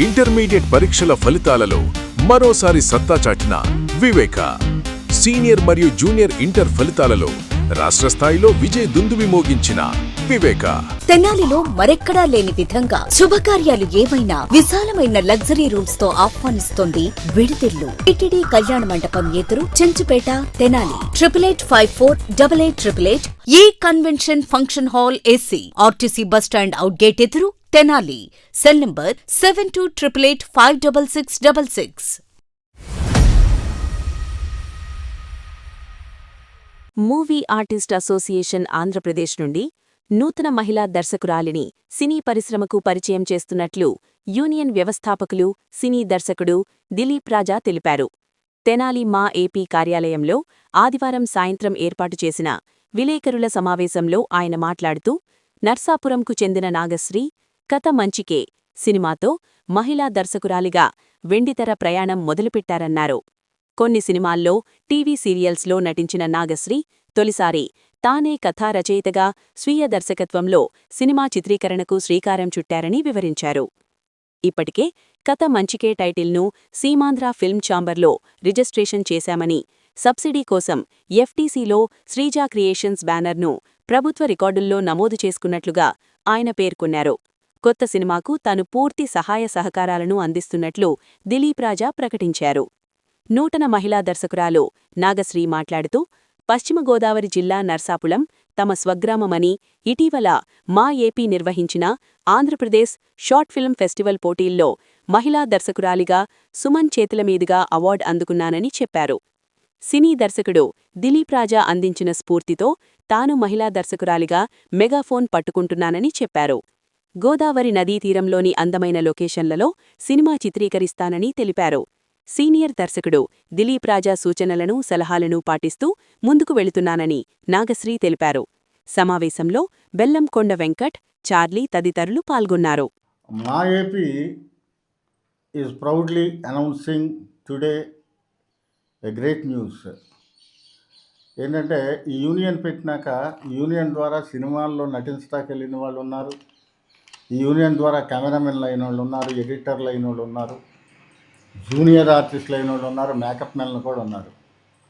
Intermediate పరీక్షల ఫలితాలలో మరోసారి సత్తా చాటిన వివేక. సీనియర్ మరియు జూనియర్ ఇంటర్ ఫలితాలలో రాష్ట్ర స్థాయిలో విజయ దుందుబి మోగించిన వివేక. తెనాలిలో మరెక్కడా లేని విధంగా శుభకార్యాలు ఏమైనా విశాలమైన లగ్జరీ రూమ్స్ తో ఆహ్వానిస్తోంది విడిదిల్లు. టిటిడి కళ్యాణ మండపం ఎదురు, చెంచుపేట, తెనాలి. 88548888. ఈ convention function hall AC, RTC bus stand out gate ఎదురు, Tenali. Cell number 7288856666. Movie artist association Andhra Pradesh నుండి నూతన మహిళా దర్శకురాలిని సినీ పరిశ్రమకు పరిచయం చేస్తున్నట్లు యూనియన్ వ్యవస్థాపకులు, సినీ దర్శకుడు దిలీప్ రాజా తెలిపారు. తెనాలి మా ఏపీ కార్యాలయంలో ఆదివారం సాయంత్రం ఏర్పాటు చేసిన విలేకరుల సమావేశంలో ఆయన మాట్లాడుతూ, నర్సాపురంకు చెందిన నాగశ్రీ కథ మంచికే సినిమాతో మహిళా దర్శకురాలిగా వెండితెర ప్రయాణం మొదలుపెట్టారన్నారు. కొన్ని సినిమాల్లో, టీవీ సీరియల్స్లో నటించిన నాగశ్రీ తొలిసారి తానే కథా రచయితగా స్వీయ దర్శకత్వంలో సినిమా చిత్రీకరణకు శ్రీకారం చుట్టారని వివరించారు. ఇప్పటికే కథ మంచికే టైటిల్ను సీమాంధ్ర ఫిల్మ్ ఛాంబర్లో రిజిస్ట్రేషన్ చేశామని, సబ్సిడీ కోసం ఎఫ్టీసీలో శ్రీజా క్రియేషన్స్ బ్యానర్ను ప్రభుత్వ రికార్డుల్లో నమోదు చేసుకున్నట్లుగా ఆయన పేర్కొన్నారు. కొత్త సినిమాకు తాను పూర్తి సహాయ సహకారాలను అందిస్తున్నట్లు దిలీప్ రాజా ప్రకటించారు. నూతన మహిళా దర్శకురాలు నాగశ్రీ మాట్లాడుతూ, పశ్చిమ గోదావరి జిల్లా నర్సాపురం తమ స్వగ్రామమని, ఇటీవల మా ఏపీ నిర్వహించిన ఆంధ్రప్రదేశ్ షార్ట్ ఫిల్మ్ ఫెస్టివల్ పోటీల్లో మహిళా దర్శకురాలిగా సుమన్ చేతుల మీదుగా అవార్డు అందుకున్నానని చెప్పారు. సినీ దర్శకుడు దిలీప్ రాజా అందించిన స్ఫూర్తితో తాను మహిళా దర్శకురాలిగా మెగాఫోన్ పట్టుకుంటున్నానని చెప్పారు. గోదావరి నదీ తీరంలోని అందమైన లొకేషన్లలో సినిమా చిత్రీకరిస్తానని తెలిపారు. సీనియర్ దర్శకుడు దిలీప్ రాజా సూచనలను, సలహాలను పాటిస్తూ ముందుకు వెళుతున్నానని నాగశ్రీ తెలిపారు. సమావేశంలో బెల్లంకొండ వెంకట్, చార్లీ తదితరులు పాల్గొన్నారు. మా AP is proudly announcing today a great news. ఏంటంటే, ఈ యూనియన్ పెట్టినాక ఈ యూనియన్ ద్వారా సినిమాల్లో నటించడానికి వెళ్ళిన వాళ్ళు ఉన్నారు, ఈ యూనియన్ ద్వారా కెమెరామెన్లు అయిన వాళ్ళు ఉన్నారు, ఎడిటర్లు అయిన వాళ్ళు ఉన్నారు, జూనియర్ ఆర్టిస్టులు అయిన వాళ్ళు ఉన్నారు, మేకప్ మెన్లు కూడా ఉన్నారు.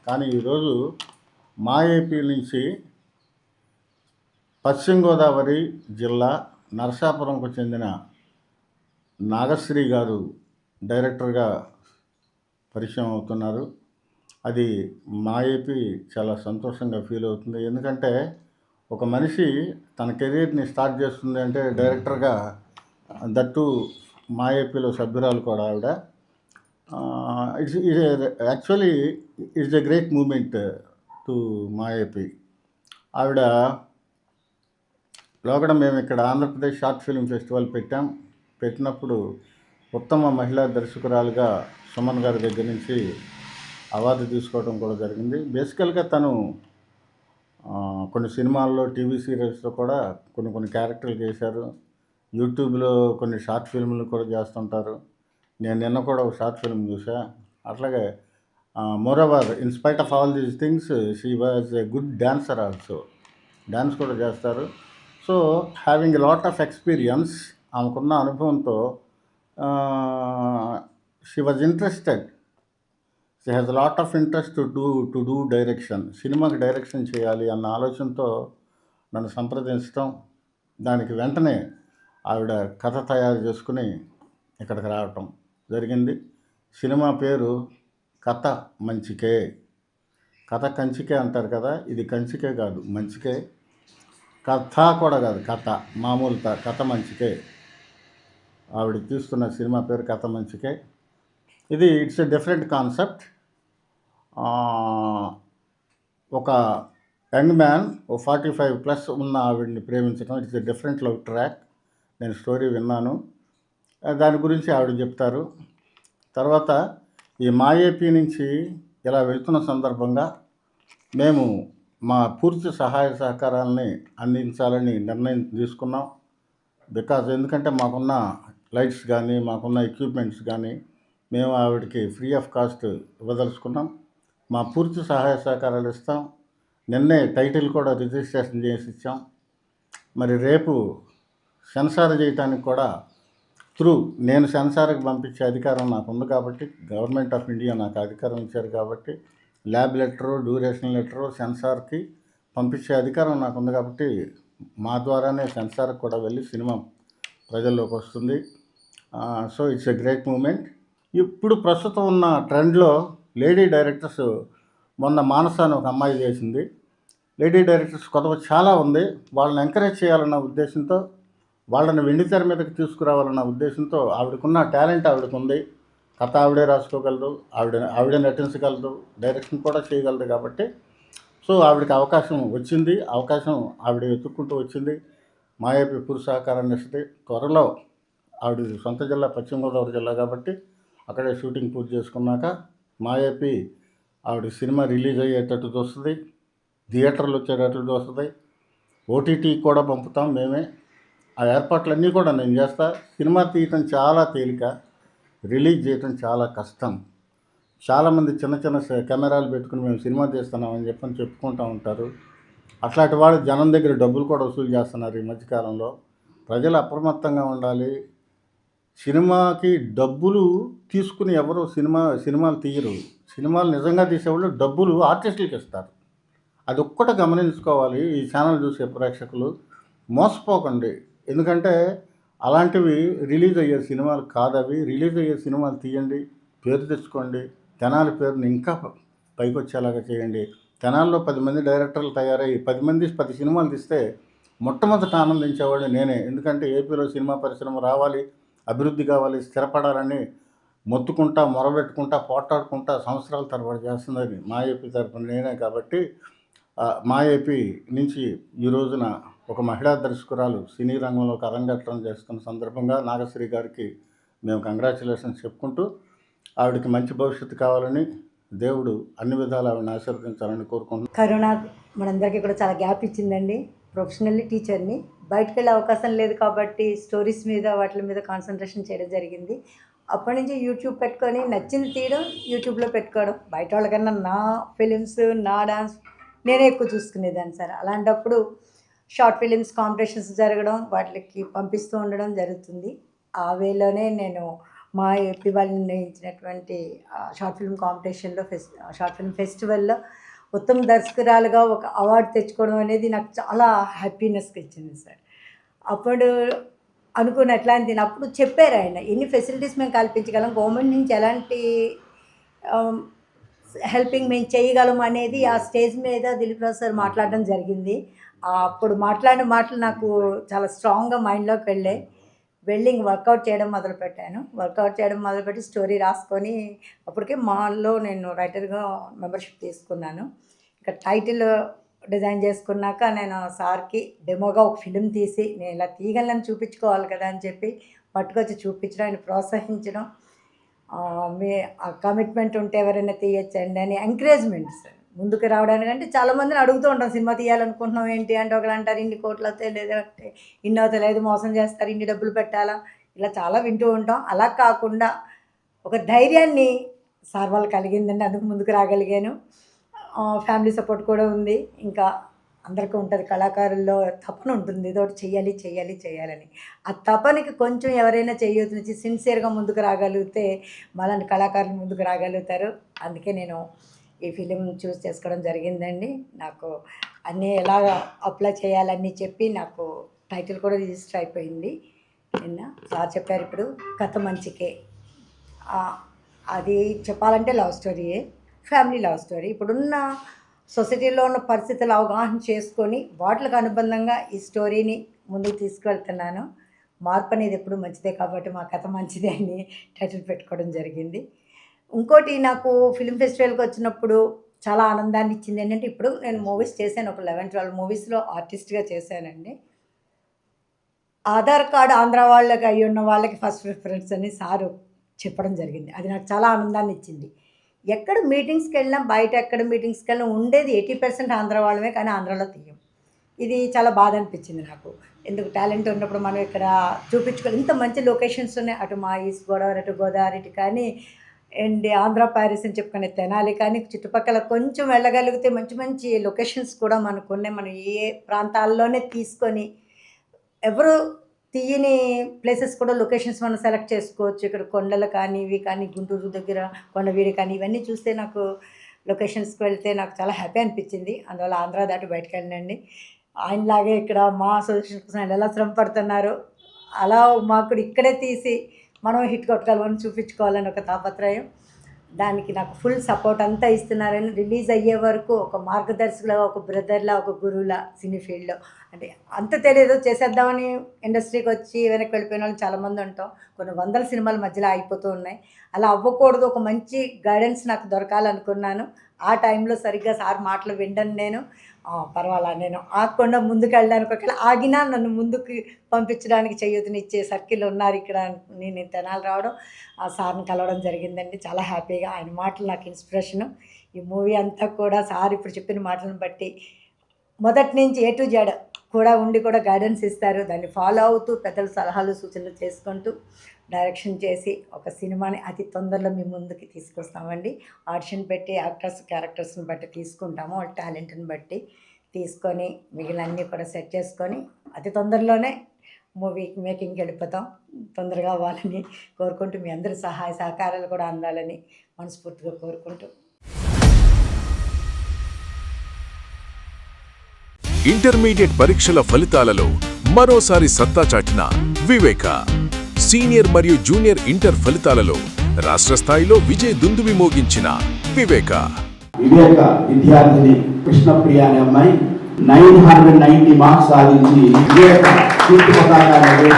కానీ ఈరోజు మా ఏపీ నుంచి పశ్చిమ గోదావరి జిల్లా నరసాపురంకు చెందిన నాగశ్రీ గారు డైరెక్టర్గా పరిచయం అవుతున్నారు. అది మా ఏపీ చాలా సంతోషంగా ఫీల్ అవుతుంది. ఎందుకంటే, ఒక మనిషి తన కెరీర్ని స్టార్ట్ చేస్తుంది అంటే డైరెక్టర్గా, దట్టు మా ఏపీలో సభ్యురాలు కూడా ఆవిడ. Actually it's a great moment to మా ఏపీ. ఆవిడ లోగడ మేము ఇక్కడ ఆంధ్రప్రదేశ్ షార్ట్ ఫిల్మ్ ఫెస్టివల్ పెట్టినప్పుడు ఉత్తమ మహిళా దర్శకురాలుగా సుమన్ గారి దగ్గర నుంచి అవార్డు తీసుకోవడం కూడా జరిగింది. బేసికల్గా తను కొన్ని సినిమాల్లో, టీవీ సీరియల్స్లో కూడా కొన్ని క్యారెక్టర్లు చేశారు. యూట్యూబ్లో కొన్ని షార్ట్ ఫిల్మ్లు కూడా చేస్తుంటారు. నేను నిన్న కూడా ఒక షార్ట్ ఫిల్మ్ చూసా. అట్లాగే moreover, in spite of all these things she was a good dancer also. Dance కూడా చేస్తారు. So having a lot of experience, ఆమెకున్న అనుభవంతో she was interested. She has a lot of interest to do direction. సినిమాకి direction చేయాలి అన్న ఆలోచనతో నన్ను సంప్రదించడం, దానికి వెంటనే ఆవిడ కథ తయారు చేసుకుని ఇక్కడికి రావటం జరిగింది. సినిమా పేరు కథ మంచికే. కథ కంచికే అంటారు కదా, ఇది కంచికే కాదు, మంచికే. కథ కూడా కాదు, కథ మామూలు కథ మంచికే. ఆవిడ తీస్తున్న సినిమా పేరు కథ మంచికే. ఇది ఇట్స్ ఎ డిఫరెంట్ కాన్సెప్ట్. ఒక యంగ్ మ్యాన్, ఓ 45+ ఉన్న ఆవిడని ప్రేమించడం, it's a different love track. నేను స్టోరీ విన్నాను, దాని గురించి ఆవిడ చెప్తారు. తర్వాత ఈ మా ఏపీ నుంచి ఇలా వెళ్తున్న సందర్భంగా మేము మా పూర్తి సహాయ సహకారాలని అందించాలని నిర్ణయం తీసుకున్నాం. ఎందుకంటే మాకున్న లైట్స్ కానీ, మాకున్న ఎక్విప్మెంట్స్ కానీ మేము ఆవిడకి ఫ్రీ ఆఫ్ కాస్ట్ ఇవ్వదలుచుకున్నాం. మా పూర్తి సహాయ సహకారాలు ఇస్తాం. నిన్నే టైటిల్ కూడా రిజిస్ట్రేషన్ చేసి ఇచ్చాం. మరి రేపు సెన్సార్ చేయటానికి కూడా త్రూ నేను సెన్సార్కి పంపించే అధికారం నాకు ఉంది కాబట్టి, గవర్నమెంట్ ఆఫ్ ఇండియా నాకు అధికారం ఇచ్చారు కాబట్టి, ల్యాబ్ లెటరు, డ్యూరేషన్ లెటరు సెన్సార్కి పంపించే అధికారం నాకు ఉంది కాబట్టి, మా ద్వారానే సెన్సార్కి కూడా వెళ్ళి సినిమా ప్రజల్లోకి వస్తుంది. So it's a great moment. ఇప్పుడు ప్రస్తుతం ఉన్న ట్రెండ్లో లేడీ డైరెక్టర్స్, మొన్న మానస అని ఒక అమ్మాయి చేసింది. లేడీ డైరెక్టర్స్ కొత్త చాలా ఉంది. వాళ్ళని ఎంకరేజ్ చేయాలన్న ఉద్దేశంతో, వాళ్ళని వెండితెర మీదకి తీసుకురావాలన్న ఉద్దేశంతో, ఆవిడకున్న టాలెంట్ ఆవిడకు ఉంది. కథ ఆవిడే రాసుకోగలదు, ఆవిడే నటించగలదు, డైరెక్షన్ కూడా చేయగలదు కాబట్టి సో ఆవిడకి అవకాశం వచ్చింది. అవకాశం ఆవిడ వెతుక్కుంటూ వచ్చింది. మాయాపి పూర్తి సహకారాన్ని ఇస్తుంది. త్వరలో ఆవిడ సొంత జిల్లా పశ్చిమ గోదావరి జిల్లా కాబట్టి అక్కడే షూటింగ్ పూర్తి చేసుకున్నాక మాయాపి ఆవిడ సినిమా రిలీజ్ అయ్యేటట్టు చూస్తుంది, థియేటర్లు వచ్చేటట్లు చూస్తుంది, ఓటీటీ కూడా పంపుతాం మేమే. ఆ ఏర్పాట్లన్నీ కూడా నేను చేస్తా. సినిమా తీయటం చాలా తేలిక, రిలీజ్ చేయటం చాలా కష్టం. చాలామంది చిన్న చిన్న కెమెరాలు పెట్టుకుని మేము సినిమా తీస్తున్నామని చెప్పుకుంటూ ఉంటారు. అట్లాంటి వాళ్ళు జనం దగ్గర డబ్బులు కూడా వసూలు చేస్తున్నారు ఈ మధ్యకాలంలో. ప్రజలు అప్రమత్తంగా ఉండాలి. సినిమాకి డబ్బులు తీసుకుని ఎవరు సినిమాలు తీయరు. సినిమాలు నిజంగా తీసేవాళ్ళు డబ్బులు ఆర్టిస్టులకు ఇస్తారు. అది ఒక్కటి గమనించుకోవాలి ఈ ఛానల్ చూసే ప్రేక్షకులు. మోసపోకండి. ఎందుకంటే అలాంటివి రిలీజ్ అయ్యే సినిమాలు కాదవి. రిలీజ్ అయ్యే సినిమాలు తీయండి, పేరు తెచ్చుకోండి, తెనాలి పేరుని ఇంకా పైకి వచ్చేలాగా చేయండి. తెనాల్లో 10 మంది డైరెక్టర్లు తయారయ్యి 10 మంది 10 సినిమాలు తీస్తే మొట్టమొదట ఆనందించేవాడు నేనే. ఎందుకంటే ఏపీలో సినిమా పరిశ్రమ రావాలి, అభివృద్ధి కావాలి, స్థిరపడాలని మొత్తుకుంటా, మొరబెట్టుకుంటా, పోట్లాడుకుంటా సంవత్సరాల తరబడి చేస్తున్నది మా ఏపీ తరఫున నేనే. కాబట్టి మా ఏపీ నుంచి ఈ రోజున ఒక మహిళా దర్శకురాలు సినీ రంగంలోకి అరంగేట్రం చేస్తున్న సందర్భంగా నాగశ్రీ గారికి మేము కంగ్రాచులేషన్స్ చెప్పుకుంటూ, ఆవిడకి మంచి భవిష్యత్తు కావాలని, దేవుడు అన్ని విధాలు ఆవిడని ఆశీర్వదించాలని కోరుకుంటున్నాను. కరోనా మనందరికీ కూడా చాలా గ్యాప్ ఇచ్చిందండి. ప్రొఫెషనల్లీ టీచర్ని, బయటకు వెళ్ళే అవకాశం లేదు కాబట్టి స్టోరీస్ మీద వాటి మీద కాన్సన్ట్రేషన్ చేయడం జరిగింది. అప్పటి నుంచి యూట్యూబ్ పెట్టుకొని నచ్చింది తీయడం, యూట్యూబ్లో పెట్టుకోవడం. బయట వాళ్ళకన్నా నా ఫిలిమ్స్, నా డాన్స్ నేనే ఎక్కువ చూసుకునేదాన్ని సార్. అలాంటప్పుడు షార్ట్ ఫిలిమ్స్ కాంపిటీషన్స్ జరగడం, వాటికి పంపిస్తూ ఉండడం జరుగుతుంది. ఆ వేలోనే నేను మా ఏపీ వాళ్ళు నిర్ణయించినటువంటి షార్ట్ ఫిల్మ్ కాంపిటీషన్లో షార్ట్ ఫిల్మ్ ఫెస్టివల్లో ఉత్తమ దర్శకురాలుగా ఒక అవార్డు తెచ్చుకోవడం అనేది నాకు చాలా హ్యాపీనెస్గా ఇచ్చింది సార్. అప్పుడు అనుకున్న ఎట్లాంటి అప్పుడు చెప్పారు ఆయన, ఎన్ని ఫెసిలిటీస్ మేము కల్పించగలం, గవర్నమెంట్ నుంచి ఎలాంటి హెల్పింగ్ మేము చేయగలం అనేది ఆ స్టేజ్ మీద దిలీప్ రావు సార్ మాట్లాడడం జరిగింది. అప్పుడు మాట్లాడిన మాటలు నాకు చాలా స్ట్రాంగ్గా మైండ్లోకి వెళ్ళి వర్కౌట్ చేయడం మొదలుపెట్టాను. వర్కౌట్ చేయడం మొదలుపెట్టి స్టోరీ రాసుకొని అప్పటికే మాల్లో నేను రైటర్గా మెంబర్షిప్ తీసుకున్నాను. ఇంకా టైటిల్ డిజైన్ చేసుకున్నాక నేను సార్కి డెమోగా ఒక ఫిలిం తీసి నేను ఇలా తీయగలను చూపించుకోవాలి కదా అని చెప్పి పట్టుకొచ్చి చూపించడం, ఆయన ప్రోత్సహించడం, మీ కమిట్మెంట్ ఉంటే ఎవరైనా తీయచ్చండి అని ఎంకరేజ్మెంట్ సార్. ముందుకు రావడానికంటే చాలామందిని అడుగుతూ ఉంటాం, సినిమా తీయాలనుకుంటున్నాం ఏంటి అంటే, ఒకరు అంటారు ఇన్ని కోట్లు అవుతాయి, లేదంటే ఇన్ని అవుతాయి, లేదు మోసం చేస్తారు, ఇన్ని డబ్బులు పెట్టాలా, ఇలా చాలా వింటూ ఉంటాం. అలా కాకుండా ఒక ధైర్యాన్ని సార్ వాళ్ళు కలిగిందండి, అందుకు ముందుకు రాగలిగాను. ఫ్యామిలీ సపోర్ట్ కూడా ఉంది. ఇంకా అందరికీ ఉంటుంది, కళాకారుల్లో తపన ఉంటుంది, ఏదో ఒకటి చేయాలని. ఆ తపనకి కొంచెం ఎవరైనా చేయూతనిచ్చి సిన్సియర్గా ముందుకు రాగలిగితే మళ్ళీ కళాకారులు ముందుకు రాగలుగుతారు. అందుకే నేను ఈ ఫిలిం చూస్ చేసుకోవడం జరిగిందండి. నాకు అన్నీ ఎలాగ అప్లై చేయాలని చెప్పి నాకు టైటిల్ కూడా రిజిస్టర్ అయిపోయింది నిన్న. సార్ చెప్పారు ఇప్పుడు కథ మంచికే. అది చెప్పాలంటే లవ్ స్టోరీయే, ఫ్యామిలీ లవ్ స్టోరీ. ఇప్పుడున్న సొసైటీలో ఉన్న పరిస్థితులు అవగాహన చేసుకొని వాటికి అనుబంధంగా ఈ స్టోరీని ముందుకు తీసుకువెళ్తున్నాను. మార్పు అనేది ఎప్పుడు మంచిదే కాబట్టి మా కథ మంచిదే అని టైటిల్ పెట్టుకోవడం జరిగింది. ఇంకోటి నాకు ఫిల్మ్ ఫెస్టివల్కి వచ్చినప్పుడు చాలా ఆనందాన్ని ఇచ్చింది ఏంటంటే, ఇప్పుడు నేను మూవీస్ చేశాను, ఒక 11-12 మూవీస్లో ఆర్టిస్ట్గా చేశానండి. ఆధార్ కార్డు ఆంధ్ర వాళ్ళకి అయ్యి ఉన్న వాళ్ళకి ఫస్ట్ ప్రిఫరెన్స్ అని సారు చెప్పడం జరిగింది. అది నాకు చాలా ఆనందాన్ని ఇచ్చింది. ఎక్కడ మీటింగ్స్కి వెళ్ళినా, బయట ఎక్కడ మీటింగ్స్కి వెళ్ళినా ఉండేది 80% ఆంధ్ర వాళ్ళమే, కానీ ఆంధ్రాలో తీయం. ఇది చాలా బాధ అనిపించింది నాకు. ఎందుకు టాలెంట్ ఉన్నప్పుడు మనం ఇక్కడ చూపించుకోవాలి. ఇంత మంచి లొకేషన్స్ ఉన్నాయి, అటు మా ఈస్ట్ గోదావరి, అటు గోదావరి, ఇటు కానీ అండ్ ఆంధ్ర ప్యారిస్ అని చెప్పుకునే తెనాలి కానీ చుట్టుపక్కల కొంచెం వెళ్ళగలిగితే మంచి మంచి లొకేషన్స్ కూడా మనకున్నాయి. మనం ఏ ప్రాంతాల్లోనే తీసుకొని ఎవరు తీయని ప్లేసెస్ కూడా లొకేషన్స్ మనం సెలెక్ట్ చేసుకోవచ్చు. ఇక్కడ కొండలు కానీ ఇవి కానీ గుంటూరు దగ్గర కొండవీడు కానీ ఇవన్నీ చూస్తే నాకు లొకేషన్స్కి వెళ్తే నాకు చాలా హ్యాపీ అనిపించింది. అందువల్ల ఆంధ్ర దాటి బయటకు వెళ్ళండి. ఆయనలాగే ఇక్కడ మా అసోసియేషన్ కోసం ఆయన ఎలా శ్రమ పడుతున్నారో అలా మాకు కూడా ఇక్కడే తీసి మనం హిట్ కొట్టగలమని చూపించుకోవాలని ఒక తాపత్రయం. దానికి నాకు ఫుల్ సపోర్ట్ అంతా ఇస్తున్నారని రిలీజ్ అయ్యే వరకు ఒక మార్గదర్శకులా, ఒక బ్రదర్లా, ఒక గురువులా సినీ ఫీల్డ్లో అంటే అంత తెలియదు చేసేద్దామని ఇండస్ట్రీకి వచ్చి వెనక్కి వెళ్ళిపోయిన వాళ్ళు చాలామంది ఉంటాం. కొన్ని వందల సినిమాల మధ్యలో అయిపోతూ ఉన్నాయి. అలా అవ్వకూడదు, ఒక మంచి గైడెన్స్ నాకు దొరకాలనుకున్నాను. ఆ టైంలో సరిగ్గా సార్ మాటలు వినడం నేను పర్వాలా నేను ఆగకుండా ముందుకు వెళ్ళడానికి ఒకవేళ ఆగినా నన్ను ముందుకు పంపించడానికి చేయూతనిచ్చే సర్కిల్ ఉన్నారు ఇక్కడ. నేను తెనాలి రావడం, ఆ సార్ని కలవడం జరిగిందండి. చాలా హ్యాపీగా ఆయన మాటలు నాకు ఇన్స్పిరేషను. ఈ మూవీ అంతా కూడా సార్ ఇప్పుడు చెప్పిన మాటలను బట్టి మొదటి నుంచి A to Z కూడా ఉండి కూడా గైడెన్స్ ఇస్తారు. దాన్ని ఫాలో అవుతూ పెద్దల సలహాలు సూచనలు చేసుకుంటూ డైరెక్షన్ చేసి ఒక సినిమాని అతి తొందరలో మీ ముందుకి తీసుకొస్తామండి. ఆడిషన్ పెట్టి యాక్టర్స్ క్యారెక్టర్స్ని బట్టి తీసుకుంటాము, వాళ్ళ టాలెంట్ని బట్టి తీసుకొని మిగిలినన్నీ కూడా సెట్ చేసుకొని అతి తొందరలోనే మూవీ మేకింగ్కి వెళ్ళిపోతాం. తొందరగా అవ్వాలని కోరుకుంటూ మీ అందరి సహాయ సహకారాలు కూడా అందాలని మనస్ఫూర్తిగా కోరుకుంటూ ఇంటర్మీడియట్ పరీక్షల ఫలితాలలో మరోసారి సత్తా చాటిన వివేక. సీనియర్ మరియు జూనియర్ ఇంటర్ ఫలితాలలో రాష్ట్ర స్థాయిలో విజయ దుందుబి మోగించిన వివేక విద్యార్థిని కృష్ణప్రియ అనే అమ్మాయి 990 మార్క్స్ సాధించి వివేక కీర్తి పతాకాన్ని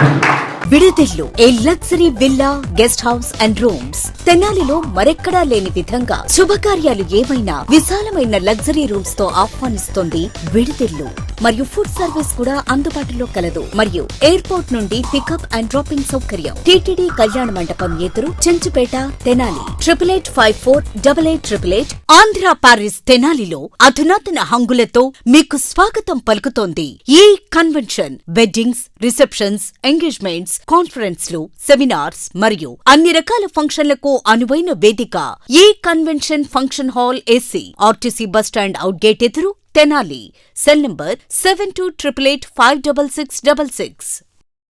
విడుదెల్లు ఏ luxury villa, guest house and rooms. తెనాలిలో మరెక్కడా లేని విధంగా శుభకార్యాలు ఏమైనా విశాలమైన లగ్జరీ రూమ్స్ తో ఆహ్వానిస్తోంది విడుదెల్లు. మరియు ఫుడ్ సర్వీస్ కూడా అందుబాటులో కలదు. మరియు ఎయిర్పోర్ట్ నుండి పికప్ అండ్ డ్రాపింగ్ సౌకర్యం. టీటీడీ కళ్యాణ మండపం ఎదురు, చెంచుపేట, తెనాలి. 8854888888. ఆంధ్ర పారిస్ తెనాలిలో అధునాతన హంగులతో మీకు స్వాగతం పలుకుతోంది ఈ కన్వెన్షన్. వెడ్డింగ్స్, రిసెప్షన్స్, ఎంగేజ్మెంట్స్, కాన్ఫరెన్స్లు, సెమినార్స్ మరియు అన్ని రకాల ఫంక్షన్లకు అనువైన వేదిక. ఈ convention function hall AC, RTC bus stand out gate ఎదురు, తెనాలి. Cell number 7288856666.